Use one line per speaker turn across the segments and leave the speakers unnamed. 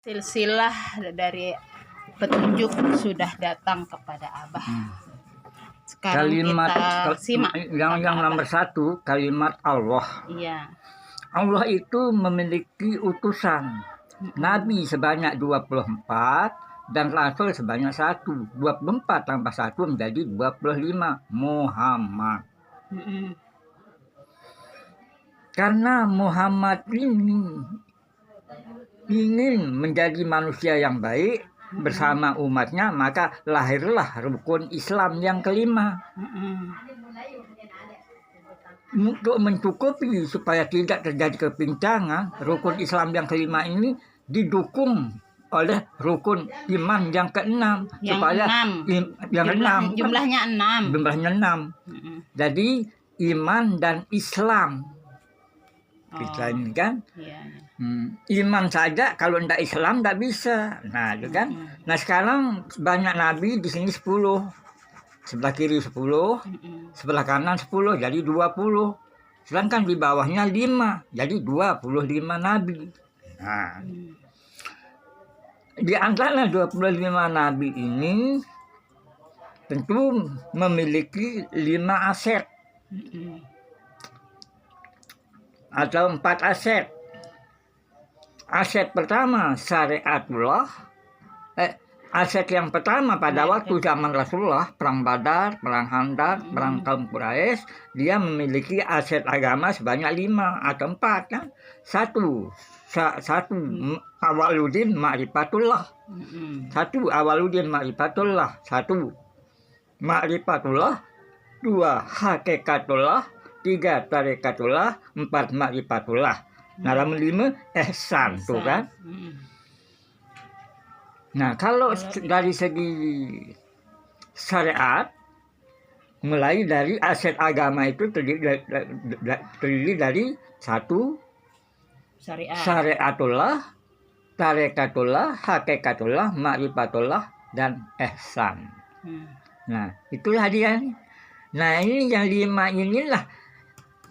Silsilah dari petunjuk sudah datang kepada Abah. Sekarang
Kalimat
kita simak
yang nomor satu, kalimat Allah.
Iya.
Allah itu memiliki utusan. Nabi sebanyak 24 dan Rasul sebanyak 1. 24 tambah 1 menjadi 25. Muhammad. Karena Muhammad ini ingin menjadi manusia yang baik bersama umatnya, maka lahirlah rukun Islam yang kelima. Untuk mencukupi supaya tidak terjadi kepincangan, rukun Islam yang kelima ini didukung oleh rukun iman yang keenam, supaya
jumlahnya 6.
Jadi iman dan Islam. Kita ini kan, iman saja kalau tidak Islam tidak bisa. Nah, itu kan. Nah, sekarang banyak nabi di sini 10. Sebelah kiri 10, sebelah kanan 10, jadi 20. Sedangkan di bawahnya 5, jadi 25 nabi. Nah, di antara 25 nabi ini tentu memiliki 5 aset. Atau 4 aset. Aset pertama syariatullah. Aset yang pertama pada waktu zaman Rasulullah, perang Badar, perang Khandaq, perang kaum Quraisy, dia memiliki aset agama sebanyak 5 atau 4 kan. Satu awaludin ma'rifatullah. Awaludin ma'rifatullah. 1 ma'rifatullah. 2 hakikatullah. 3 tarekatullah. 4 ma'rifatullah. Nah, 5 ihsan tuh kan. Nah, kalau dari segi syariat, mulai dari aset agama itu terdiri dari 1 syariatullah, tarekatullah, hakikatullah, ma'rifatullah, dan ihsan. Nah, itulah dia. Nah, ini yang 5 inilah,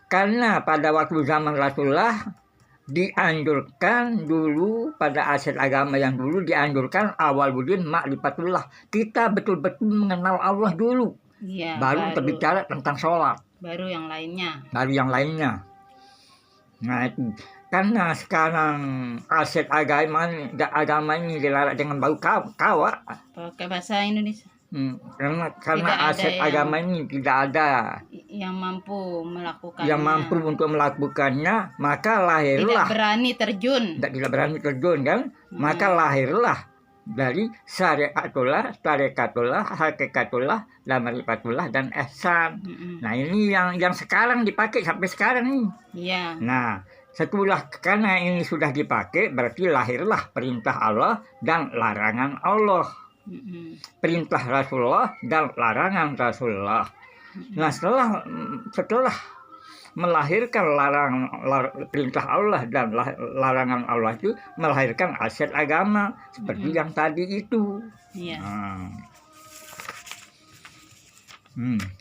karena pada waktu zaman Rasulullah dianjurkan dulu, pada aset agama yang dulu dianjurkan awaludin ma'rifatullah. Kita betul-betul mengenal Allah dulu.
Ya,
baru berbicara tentang sholat.
Baru yang lainnya.
Nah, itu. Karena sekarang aset agama ini dilarang dengan bau kawak.
Pakai bahasa Indonesia.
Karena aset agama ini tidak ada
yang mampu melakukannya.
Yang mampu untuk melakukannya, maka lahirlah
tidak berani terjun kan.
Maka lahirlah dari syariatullah, tarekatullah, hakikatullah, ma'rifatullah, dan ihsan. Nah, ini yang sekarang dipakai sampai sekarang ini.
Iya.
Nah, setelah karena ini sudah dipakai, berarti lahirlah perintah Allah dan larangan Allah. Perintah Rasulullah dan larangan Rasulullah. Nah, setelah melahirkan perintah Allah dan larangan Allah itu melahirkan aset agama seperti yang tadi itu.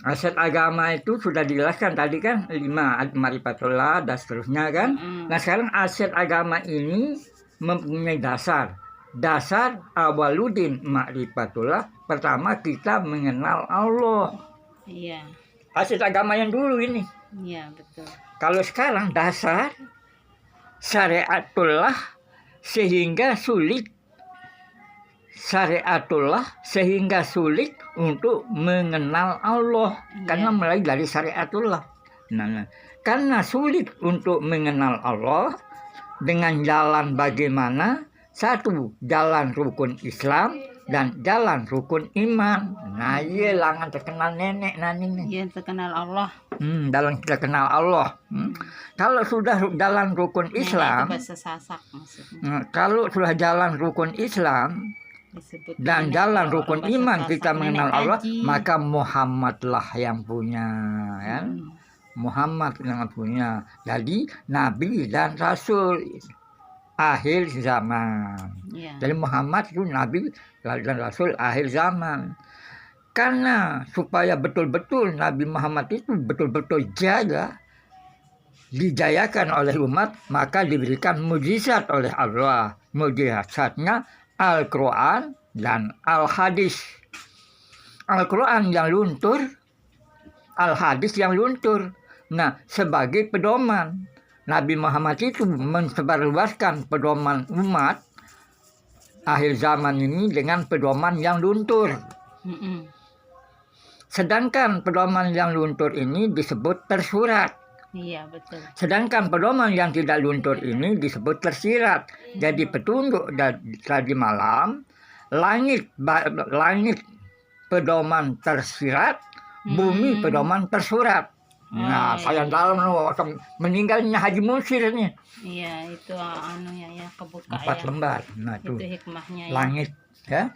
Aset agama itu sudah dijelaskan tadi kan, 5 ma'rifatullah dan seterusnya kan. Nah, sekarang aset agama ini mempunyai dasar awaludin ma'rifatullah. Pertama, kita mengenal Allah.
Iya.
Aset agama yang dulu ini.
Iya, betul.
Kalau sekarang dasar syariatullah sehingga sulit untuk mengenal Allah. Karena mulai dari syariatullah. Nah, karena sulit untuk mengenal Allah dengan jalan bagaimana? 1 jalan rukun Islam dan jalan rukun iman. Nah, iya langan terkenal nenek nani.
Iya, terkenal Allah.
Dalam kita kenal Allah. Kalau sudah jalan rukun Islam,
itu bahasa Sasak maksudnya.
Kalau sudah jalan rukun Islam dan jalan rukun iman, kita mengenal Allah, maka Muhammadlah yang punya, kan? Muhammad yang punya. Jadi Nabi dan Rasul akhir zaman. Jadi Muhammad itu Nabi dan Rasul akhir zaman. Karena supaya betul-betul Nabi Muhammad itu betul-betul dijayakan oleh umat, maka diberikan mujizat oleh Allah. mujizatnya Al-Quran dan Al-Hadis. Al-Quran yang luntur, Al-Hadis yang luntur. Nah, sebagai pedoman, Nabi Muhammad itu mensebarluaskan pedoman umat akhir zaman ini dengan pedoman yang luntur. Sedangkan pedoman yang luntur ini disebut tersurat.
Iya, betul.
Sedangkan pedoman yang tidak luntur ini disebut tersirat. Jadi petunjuk tadi malam, langit pedoman tersirat, bumi pedoman tersurat. Nah, saya dalam meninggalnya Haji Musir ini.
Iya, itu ya kebuka
4 lembar. Nah,
itu hikmahnya ya.
Langit ya.